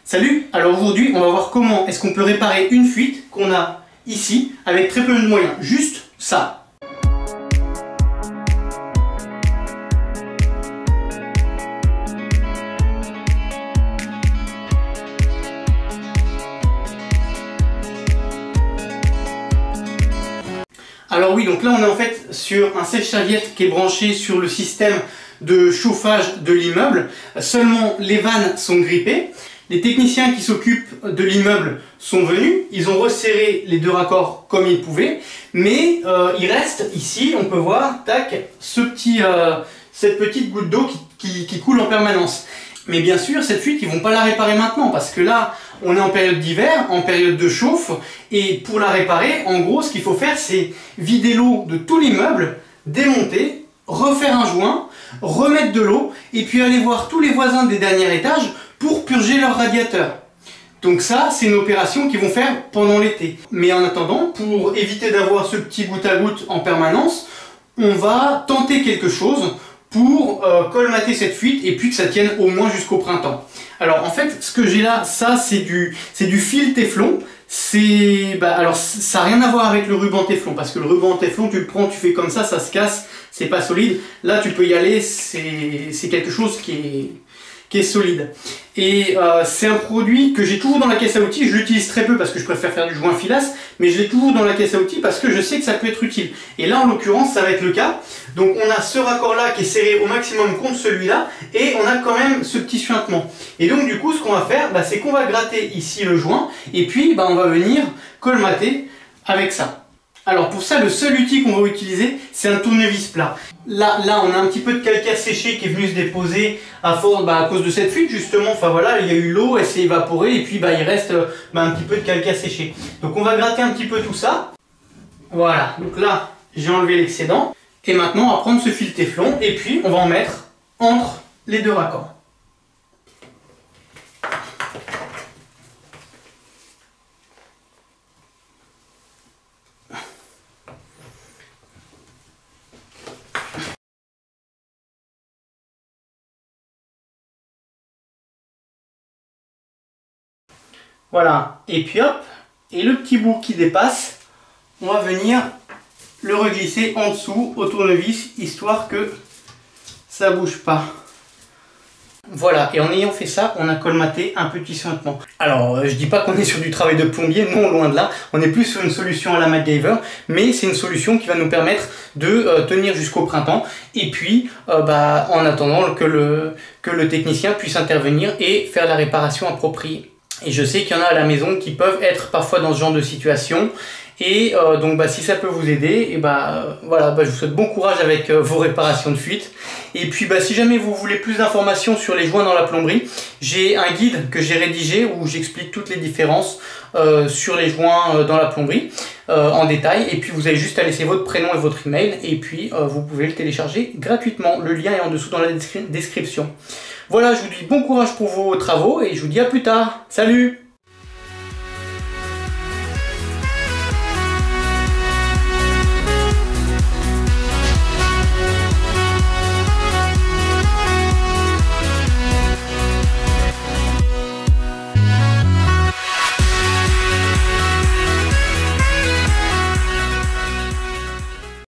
Salut! Alors aujourd'hui, on va voir comment est-ce qu'on peut réparer une fuite qu'on a ici avec très peu de moyens. Juste ça. Alors oui, donc là on est en fait sur un sèche-serviette qui est branché sur le système de chauffage de l'immeuble. Seulement les vannes sont grippées. Les techniciens qui s'occupent de l'immeuble sont venus. Ils ont resserré les deux raccords comme ils pouvaient. Mais il reste ici, on peut voir, tac, cette petite goutte d'eau qui coule en permanence. Mais bien sûr, cette fuite, ils ne vont pas la réparer maintenant parce que là, on est en période d'hiver, en période de chauffe, et pour la réparer, en gros, ce qu'il faut faire, c'est vider l'eau de tout l'immeuble, démonter, refaire un joint, remettre de l'eau, et puis aller voir tous les voisins des derniers étages pour purger leur radiateur. Donc ça, c'est une opération qu'ils vont faire pendant l'été. Mais en attendant, pour éviter d'avoir ce petit goutte à goutte en permanence, on va tenter quelque chose pour colmater cette fuite et puis que ça tienne au moins jusqu'au printemps. Alors en fait, ce que j'ai là, ça c'est du fil téflon. Alors ça n'a rien à voir avec le ruban téflon parce que le ruban téflon, tu le prends, tu fais comme ça se casse, c'est pas solide. Là, tu peux y aller, c'est quelque chose qui est solide. Et c'est un produit que j'ai toujours dans la caisse à outils. Je l'utilise très peu parce que je préfère faire du joint filasse, mais je l'ai toujours dans la caisse à outils parce que je sais que ça peut être utile. Et là, en l'occurrence, ça va être le cas. Donc on a ce raccord-là qui est serré au maximum contre celui-là, et on a quand même ce petit suintement. Et donc du coup, ce qu'on va faire, c'est qu'on va gratter ici le joint, et puis on va venir colmater avec ça. Alors pour ça, le seul outil qu'on va utiliser, c'est un tournevis plat. Là, on a un petit peu de calcaire séché qui est venu se déposer à cause de cette fuite justement. Enfin voilà, il y a eu l'eau, elle s'est évaporée et puis il reste un petit peu de calcaire séché. Donc on va gratter un petit peu tout ça. Voilà, donc là, j'ai enlevé l'excédent. Et maintenant, on va prendre ce fil téflon et puis on va en mettre entre les deux raccords. Voilà, et puis hop, et le petit bout qui dépasse, on va venir le reglisser en dessous au tournevis, histoire que ça bouge pas. Voilà, et en ayant fait ça, on a colmaté un petit suintement. Alors, je dis pas qu'on est sur du travail de plombier, non, loin de là. On est plus sur une solution à la MacGyver, mais c'est une solution qui va nous permettre de tenir jusqu'au printemps, et puis, en attendant que le technicien puisse intervenir et faire la réparation appropriée. Et je sais qu'il y en a à la maison qui peuvent être parfois dans ce genre de situation. Et donc si ça peut vous aider, et voilà, je vous souhaite bon courage avec vos réparations de fuite. Et puis si jamais vous voulez plus d'informations sur les joints dans la plomberie, j'ai un guide que j'ai rédigé où j'explique toutes les différences sur les joints dans la plomberie en détail. Et puis vous avez juste à laisser votre prénom et votre email, et puis vous pouvez le télécharger gratuitement. Le lien est en dessous dans la description. Voilà, je vous dis bon courage pour vos travaux et je vous dis à plus tard. Salut!